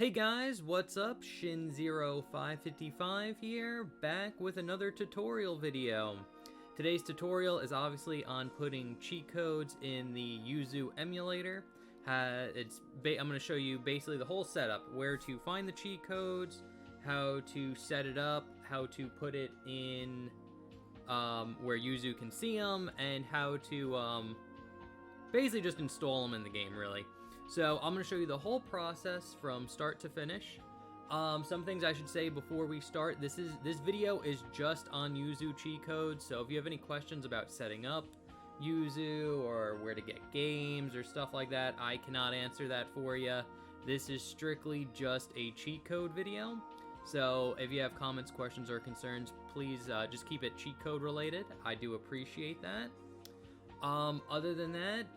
Hey guys, what's up? Shin0555 here, back with another tutorial video. Today's tutorial is obviously on putting cheat codes in the YUZU emulator. I'm going to show you basically the whole setup, where to find the cheat codes, how to set it up, how to put it in where YUZU can see them, and how to basically just install them in the game, really. So I'm going to show you the whole process from start to finish. Some things I should say before we start. This video is just on YUZU cheat codes, so if you have any questions about setting up YUZU or where to get games or stuff like that, I cannot answer that for you. This is strictly just a cheat code video. So if you have comments, questions, or concerns, please just keep it cheat code related. I do appreciate that. Other than that,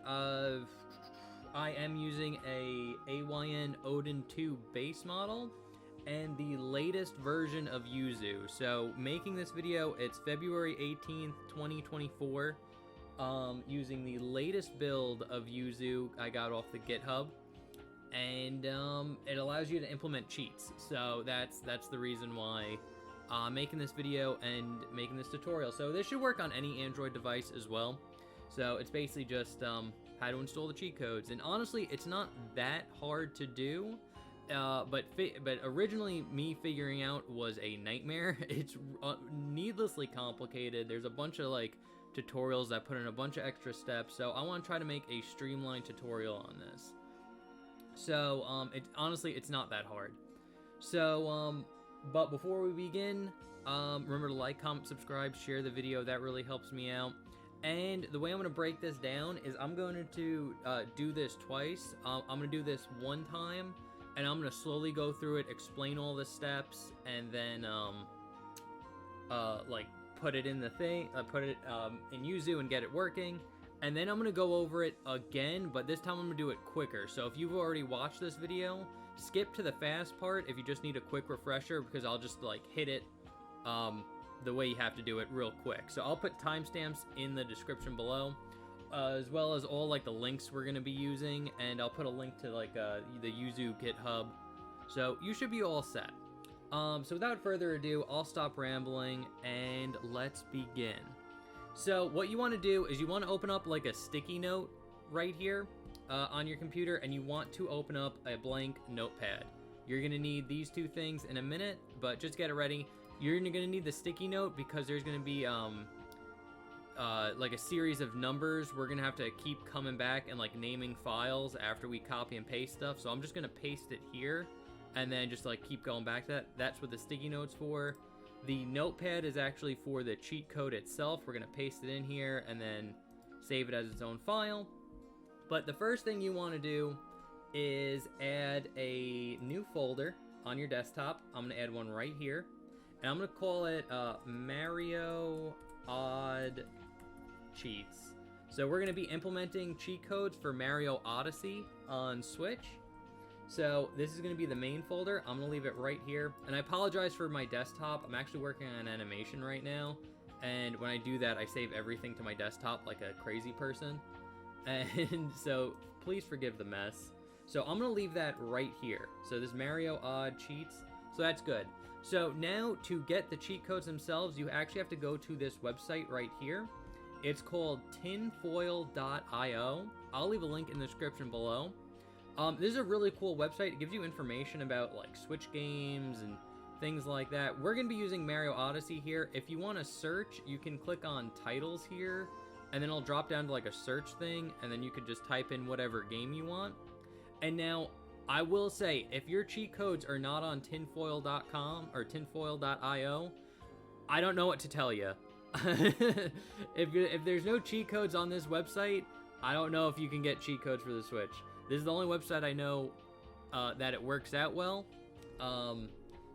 I am using a AYN Odin 2 base model and the latest version of YUZU. So making this video, it's February 18th, 2024, using the latest build of YUZU I got off the GitHub, and it allows you to implement cheats. So that's the reason why I'm making this video and making this tutorial. So this should work on any Android device as well. So it's basically just how to install the cheat codes, and honestly, it's not that hard to do. But originally, me figuring out was a nightmare. It's needlessly complicated. There's a bunch of like tutorials that put in a bunch of extra steps. So I want to try to make a streamlined tutorial on this. So honestly, it's not that hard. So but before we begin, remember to like, comment, subscribe, share the video. That really helps me out. And the way I'm going to break this down is I'm going to do this twice. I'm going to do this one time, and I'm going to slowly go through it, explain all the steps, and then like put it in the thing, put it in YUZU and get it working. And then I'm going to go over it again, but this time I'm going to do it quicker. So if you've already watched this video, skip to the fast part if you just need a quick refresher, because I'll just like hit it the way you have to do it real quick. So I'll put timestamps in the description below, as well as all like the links we're going to be using, and I'll put a link to like the YUZU GitHub. So you should be all set. So without further ado, I'll stop rambling and let's begin. So what you want to do is you want to open up like a sticky note right here on your computer, and you want to open up a blank notepad. You're going to need these two things in a minute, but just get it ready. You're going to need the sticky note because there's going to be like a series of numbers. We're going to have to keep coming back and like naming files after we copy and paste stuff. So I'm just going to paste it here and then just like keep going back to that. That's what the sticky note's for. The notepad is actually for the cheat code itself. We're going to paste it in here and then save it as its own file. But the first thing you want to do is add a new folder on your desktop. I'm going to add one right here. And I'm going to call it Mario Odd Cheats. So we're going to be implementing cheat codes for Mario Odyssey on Switch. So this is going to be the main folder. I'm going to leave it right here. And I apologize for my desktop. I'm actually working on an animation right now. And when I do that, I save everything to my desktop like a crazy person. And so please forgive the mess. So I'm going to leave that right here. So this Mario Odd Cheats. So that's good. So now to get the cheat codes themselves, you actually have to go to this website right here. It's called tinfoil.io. I'll leave a link in the description below. This is a really cool website. It gives you information about like Switch games and things like that. We're going to be using Mario Odyssey here. If you want to search, you can click on titles here, and then it'll drop down to like a search thing, and then you could just type in whatever game you want. And now, I will say, if your cheat codes are not on tinfoil.com or tinfoil.io, I don't know what to tell you. If there's no cheat codes on this website, I don't know if you can get cheat codes for the Switch. This is the only website I know that it works out well.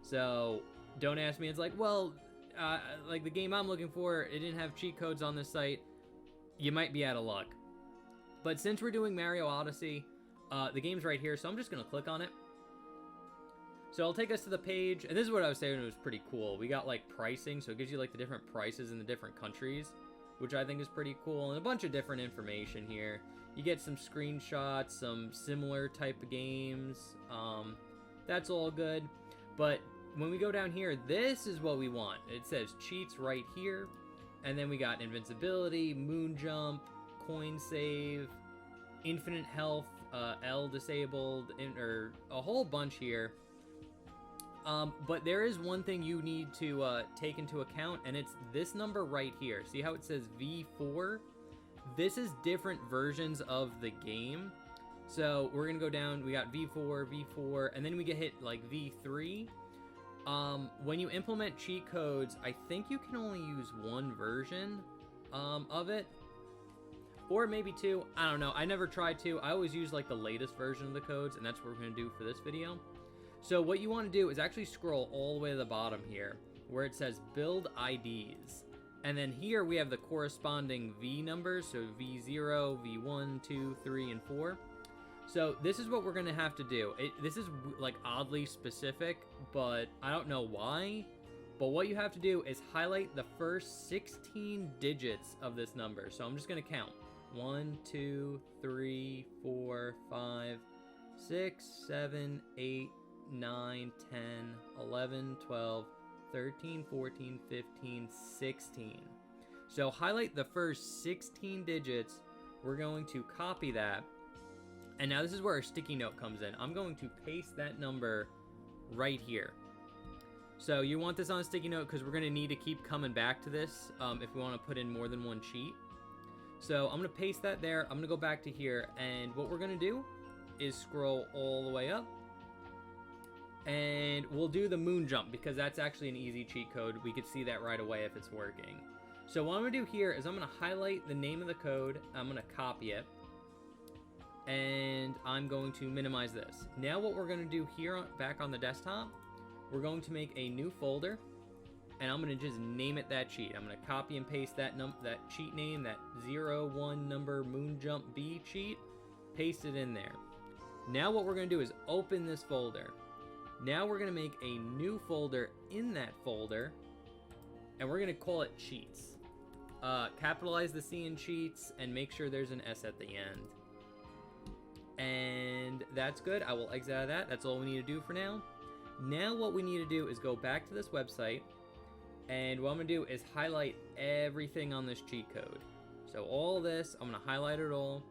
So don't ask me. It's like, well, like the game I'm looking for, it didn't have cheat codes on this site. You might be out of luck. But since we're doing Mario Odyssey, the game's right here, so I'm just going to click on it. So it'll take us to the page, and this is what I was saying, it was pretty cool. We got like pricing, so it gives you like the different prices in the different countries, which I think is pretty cool, and a bunch of different information here. You get some screenshots, some similar type of games, That's all good. But when we go down here, this is what we want. It says cheats right here. And then we got invincibility, moon jump, coin save, infinite health, L disabled, or a whole bunch here. But there is one thing you need to take into account, and it's this number right here. See how it says V4? This is different versions of the game. So we're gonna go down, we got V4, V4, and then we get hit like V3. When you implement cheat codes, I think you can only use one version of it. Or maybe two, I don't know. I never tried to. I always use like the latest version of the codes, and that's what we're gonna do for this video. So what you want to do is actually scroll all the way to the bottom here, where it says build IDs. And then here we have the corresponding V numbers, so V0, V1, 2, 3, and 4. So this is what we're gonna have to do. This is like oddly specific, but I don't know why. But what you have to do is highlight the first 16 digits of this number. So I'm just gonna count. 1, 2, 3, 4, 5, 6, 7, 8, 9, 10, 11, 12, 13, 14, 15, 16. So highlight the first 16 digits. We're going to copy that. And now this is where our sticky note comes in. I'm going to paste that number right here. So you want this on a sticky note because we're going to need to keep coming back to this if we want to put in more than one cheat. So I'm going to paste that there. I'm going to go back to here. And what we're going to do is scroll all the way up. And we'll do the moon jump because that's actually an easy cheat code. We could see that right away if it's working. So what I'm going to do here is I'm going to highlight the name of the code. I'm going to copy it. And I'm going to minimize this. Now what we're going to do here back on the desktop, we're going to make a new folder. And I'm going to just name it that cheat. I'm going to copy and paste that cheat name, that 01 number moon jump B cheat. Paste it in there. Now what we're going to do is open this folder. Now we're going to make a new folder in that folder, and we're going to call it cheats. Capitalize the C in cheats and make sure there's an S at the end. And that's good. I will exit out of that. That's all we need to do for now. Now what we need to do is go back to this website, and what I'm going to do is highlight everything on this cheat code. So all this, I'm going to highlight it all.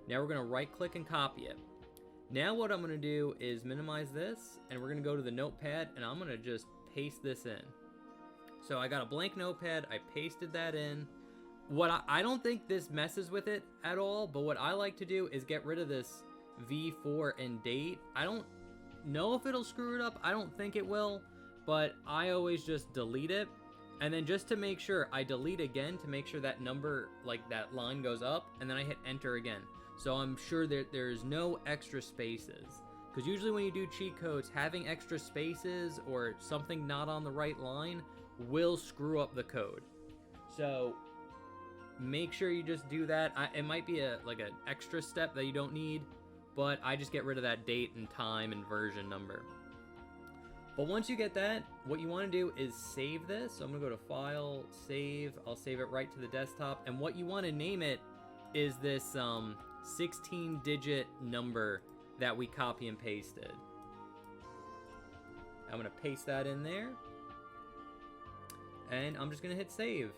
Now we're going to right click and copy it. Now what I'm going to do is minimize this, and we're going to go to the notepad, and I'm going to just paste this in. So I got a blank notepad, I pasted that in. What I don't think this messes with it at all, but what I like to do is get rid of this V4 and date. I don't know if it'll screw it up, I don't think it will, but I always just delete it. And then just to make sure, I delete again to make sure that number, like that line goes up, and then I hit enter again. So I'm sure that there's no extra spaces. Because usually when you do cheat codes, having extra spaces or something not on the right line will screw up the code. So make sure you just do that. It might be like an extra step that you don't need, but I just get rid of that date and time and version number. But once you get that, what you want to do is save this. So I'm going to go to File, Save. I'll save it right to the desktop. And what you want to name it is this 16-digit number that we copy and pasted. I'm going to paste that in there. And I'm just going to hit save.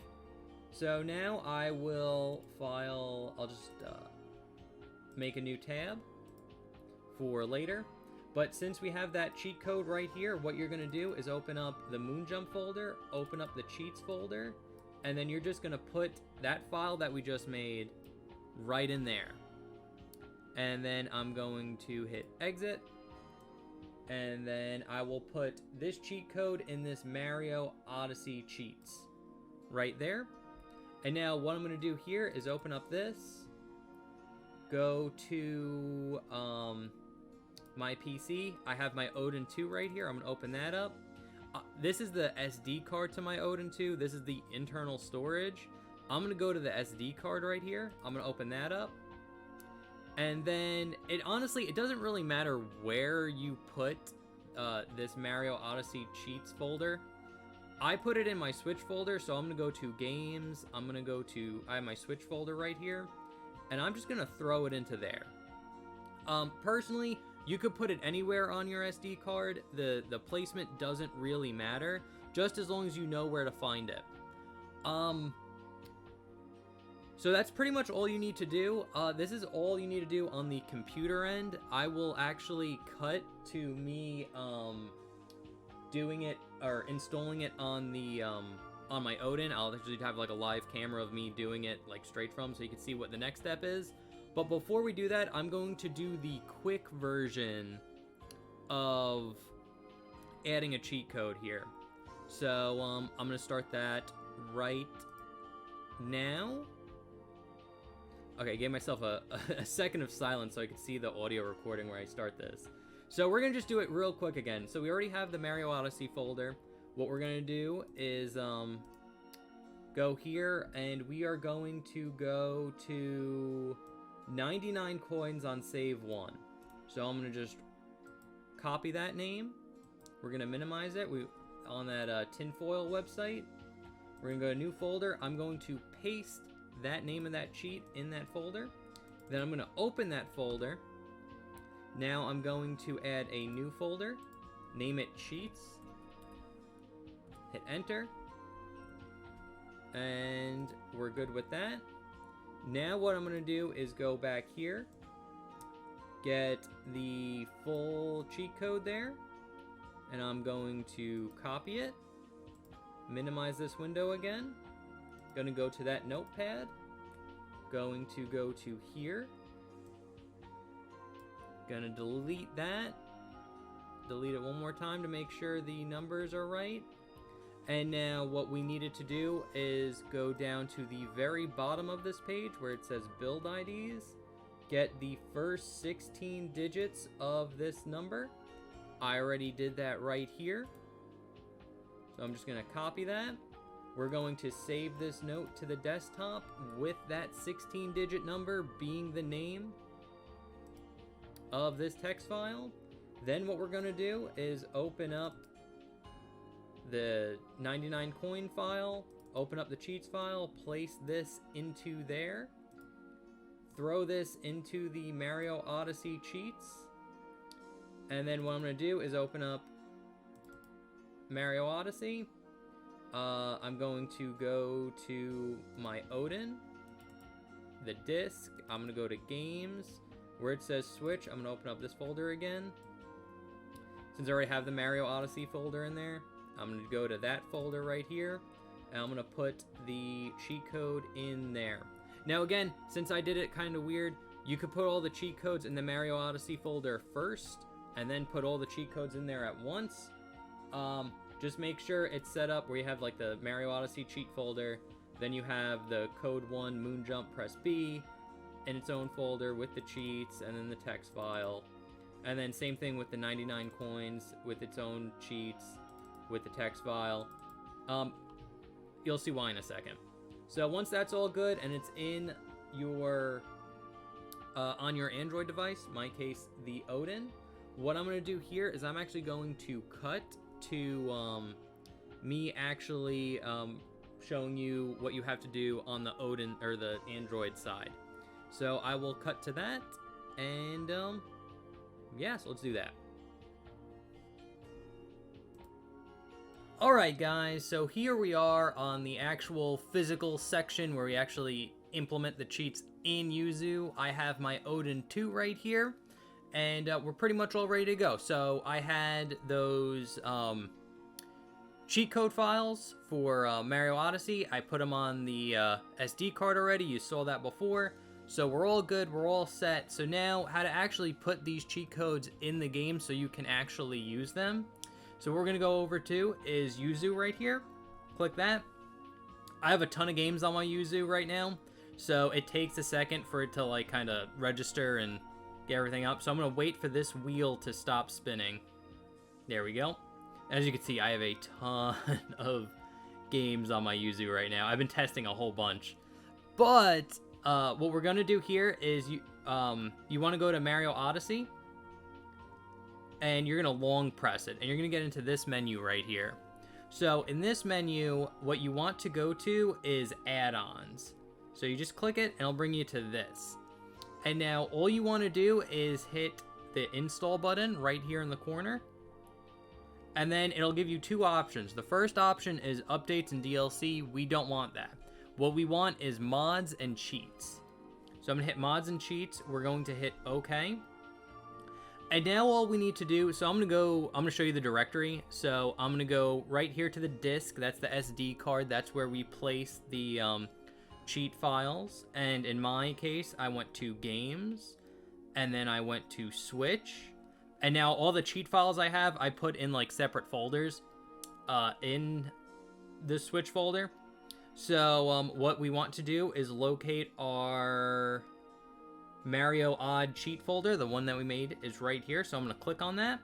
So now I will file, I'll just make a new tab for later. But since we have that cheat code right here, what you're going to do is open up the moon jump folder, open up the cheats folder, and then you're just going to put that file that we just made right in there. And then I'm going to hit exit. And then I will put this cheat code in this Mario Odyssey cheats right there. And now what I'm going to do here is open up this, go to my PC. I have my Odin 2 right here. I'm going to open that up. This is the SD card to my Odin 2. This is the internal storage. I'm going to go to the SD card right here. I'm going to open that up. And then, honestly, it doesn't really matter where you put this Mario Odyssey cheats folder. I put it in my Switch folder, so I'm going to go to Games. I'm going to go to, I have my Switch folder right here. And I'm just going to throw it into there. Personally, You could put it anywhere on your SD card. The placement doesn't really matter, just as long as you know where to find it. So that's pretty much all you need to do. This is all you need to do on the computer end. I will actually cut to me doing it or installing it on the on my Odin. I'll actually have like a live camera of me doing it like straight from, so you can see what the next step is. But before we do that, I'm going to do the quick version of adding a cheat code here. So I'm gonna start that right now. Okay, gave myself a second of silence so I could see the audio recording where I start this. So we're gonna just do it real quick again. So we already have the Mario Odyssey folder. What we're gonna do is go here, and we are going to go to 99 coins on save 1. So I'm gonna just copy that name. We're gonna minimize it. On that tinfoil website. We're gonna go to new folder. I'm going to paste that name of that cheat in that folder. Then I'm gonna open that folder. Now I'm going to add a new folder. Name it cheats. Hit enter. And we're good with that. Now what I'm gonna do is go back here. Get the full cheat code there. And I'm going to copy it. Minimize this window again. Gonna go to that notepad. Going to go to here. Gonna delete that. Delete it one more time to make sure the numbers are right. And now what we needed to do is go down to the very bottom of this page where it says build IDs. Get the first 16 digits of this number. I already did that right here. So I'm just gonna copy that. We're going to save this note to the desktop with that 16-digit number being the name of this text file. Then what we're gonna do is open up the 99 coin file, open up the cheats file, place this into there, throw this into the Mario Odyssey cheats, and then what I'm going to do is open up Mario Odyssey. I'm going to go to my Odin, the disc. I'm going to go to games. Where it says switch, I'm going to open up this folder again. Since I already have the Mario Odyssey folder in there, I'm going to go to that folder right here, and I'm going to put the cheat code in there. Now again, since I did it kind of weird, you could put all the cheat codes in the Mario Odyssey folder first, and then put all the cheat codes in there at once. Just make sure it's set up where you have like the Mario Odyssey cheat folder, then you have the code 1 moon jump press B in its own folder with the cheats, and then the text file. And then same thing with the 99 coins with its own cheats with the text file. You'll see why in a second. So once that's all good and it's in your on your Android device, in my case the Odin, what I'm going to do here is I'm actually going to cut to me actually showing you what you have to do on the Odin or the Android side. So I will cut to that, and yeah, so let's do that. Alright guys, so here we are on the actual physical section where we actually implement the cheats in YUZU. I have my Odin 2 right here, and we're pretty much all ready to go. So I had those cheat code files for Mario Odyssey. I put them on the SD card already. You saw that before. So we're all good. We're all set. So now how to actually put these cheat codes in the game so you can actually use them. So what we're going to go over to is YUZU right here. Click that. I have a ton of games on my YUZU right now, so it takes a second for it to like kind of register and get everything up. So I'm going to wait for this wheel to stop spinning. There we go. As you can see, I have a ton of games on my YUZU right now. I've been testing a whole bunch. But what we're going to do here is you want to go to Mario Odyssey, and you're going to long press it, and you're going to get into this menu right here. So in this menu, what you want to go to is add-ons. So you just click it, and it'll bring you to this. And now all you want to do is hit the install button right here in the corner. And then it'll give you two options. The first option is updates and DLC. We don't want that. What we want is mods and cheats. So I'm gonna hit mods and cheats. We're going to hit OK. And now all we need to do, so I'm gonna show you the directory. So I'm gonna go right here to the disk. That's the SD card. That's where we place the cheat files. And in my case, I went to games, and then I went to Switch. And now all the cheat files I have, I put in like separate folders in the Switch folder. So what we want to do is locate our Mario Odd cheat folder. The one that we made is right here. So I'm going to click on that.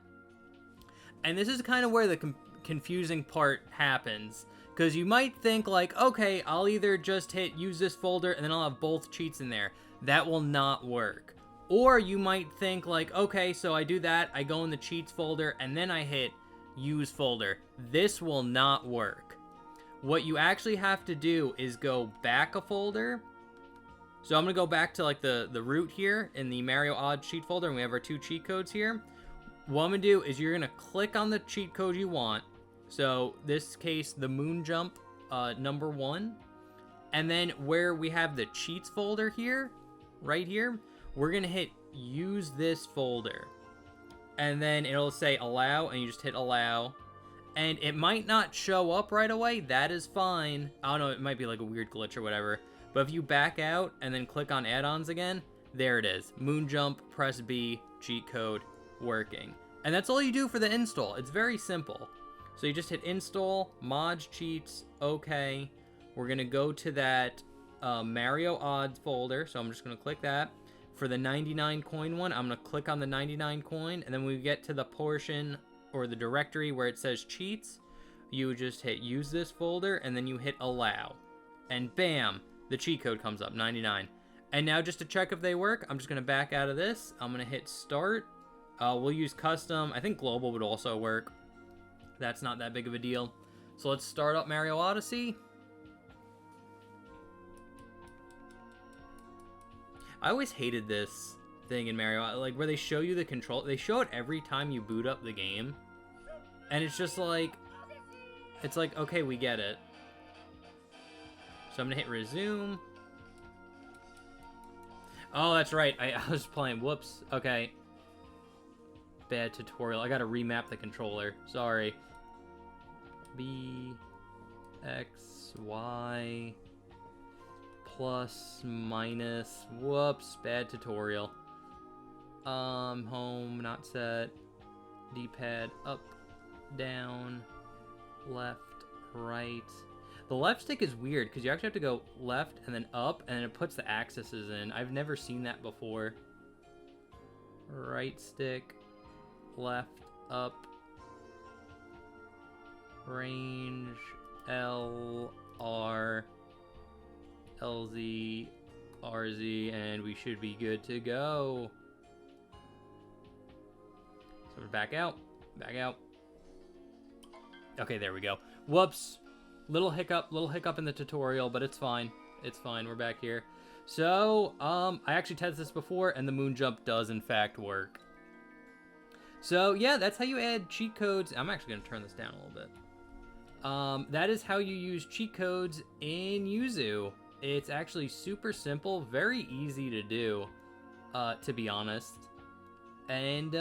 And this is kind of where the confusing part happens. Because you might think like, okay, I'll either just hit use this folder and then I'll have both cheats in there. That will not work. Or you might think like, okay, so I do that, I go in the cheats folder, and then I hit use folder. This will not work. What you actually have to do is go back a folder. So I'm going to go back to like the root here in the Mario Odd cheat folder, and we have our two cheat codes here. What I'm going to do is you're going to click on the cheat code you want. So this case, the moon jump number 1. And then where we have the cheats folder here, right here, we're going to hit use this folder. And then it'll say allow, and you just hit allow. And it might not show up right away. That is fine. I don't know, it might be like a weird glitch or whatever. But if you back out and then click on add-ons again, there it is. Moon jump, press B, cheat code, working. And that's all you do for the install. It's very simple. So you just hit install, mods, cheats, okay. We're going to go to that Mario Odds folder. So I'm just going to click that. For the 99 coin one, I'm going to click on the 99 coin, and then when we get to the portion or the directory where it says cheats, you just hit use this folder, and then you hit allow. And bam, the cheat code comes up, 99. And now just to check if they work, I'm just going to back out of this. I'm going to hit start. We'll use custom. I think global would also work. That's not that big of a deal. So let's start up Mario Odyssey. I always hated this thing in Mario, like where they show you the control. They show it every time you boot up the game. And it's just like, it's like, okay, we get it. So I'm gonna hit resume. Oh, that's right. I was playing, whoops. Okay. Bad tutorial. I gotta remap the controller. Sorry. B, X, Y... plus, minus, whoops, bad tutorial. Home, not set, D-pad, up, down, left, right. The left stick is weird, because you actually have to go left and then up, and then it puts the axes in. I've never seen that before. Right stick, left, up, range, L, R, LZ, RZ, and we should be good to go. So we're back out, back out. Okay, there we go. Whoops, little hiccup in the tutorial, but it's fine. It's fine, we're back here. So, I actually tested this before, and the moon jump does in fact work. So yeah, that's how you add cheat codes. I'm actually gonna turn this down a little bit. That is how you use cheat codes in YUZU. It's actually super simple, very easy to do, to be honest. And,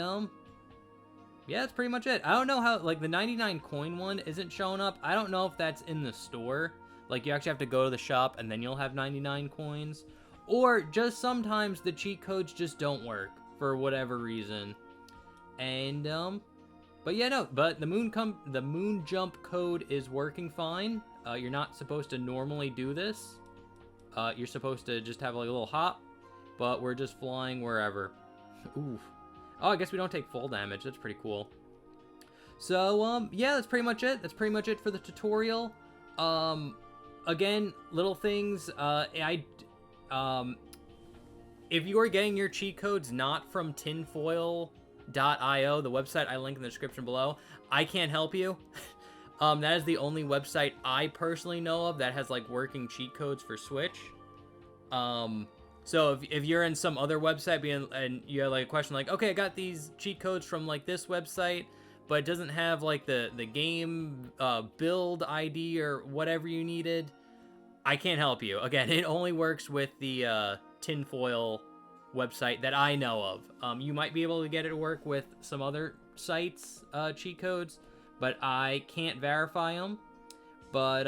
yeah, that's pretty much it. I don't know how, like, the 99 coin one isn't showing up. I don't know if that's in the store. Like, you actually have to go to the shop, and then you'll have 99 coins. Or just sometimes the cheat codes just don't work, for whatever reason. And, but yeah, no, but the moon jump code is working fine. You're not supposed to normally do this. You're supposed to just have like a little hop, but we're just flying wherever. Oof. Oh, I guess we don't take full damage. That's pretty cool. So, yeah, that's pretty much it. That's pretty much it for the tutorial. Again, little things. If you are getting your cheat codes not from tinfoil.io, the website I link in the description below, I can't help you. That is the only website I personally know of that has, like, working cheat codes for Switch. So if you're in some other website and you have like a question like, okay, I got these cheat codes from like this website, but it doesn't have like the game build ID or whatever you needed, I can't help you. Again, it only works with the tinfoil website that I know of. You might be able to get it to work with some other sites' cheat codes, but I can't verify them. But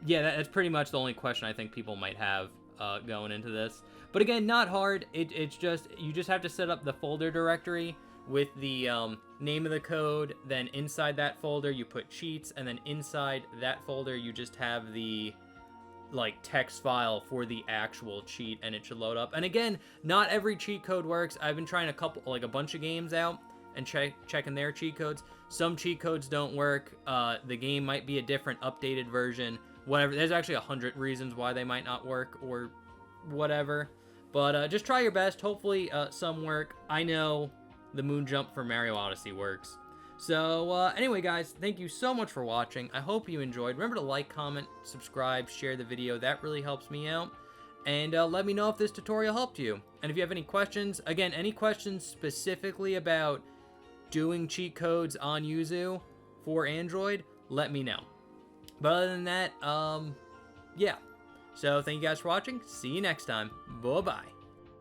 yeah, that's pretty much the only question I think people might have going into this. But again, not hard. It's just, you just have to set up the folder directory with the name of the code. Then inside that folder, you put cheats, and then inside that folder, you just have the like text file for the actual cheat, and it should load up. And again, not every cheat code works. I've been trying a bunch of games out and checking their cheat codes. Some cheat codes don't work. The game might be a different updated version. Whatever. There's actually 100 reasons why they might not work or whatever. But just try your best. Hopefully some work. I know the moon jump for Mario Odyssey works. So anyway, guys, thank you so much for watching. I hope you enjoyed. Remember to like, comment, subscribe, share the video. That really helps me out. And let me know if this tutorial helped you. And if you have any questions, again, any questions specifically about doing cheat codes on YUZU for Android, let me know. But other than that, yeah. So thank you guys for watching. See you next time. Bye-bye.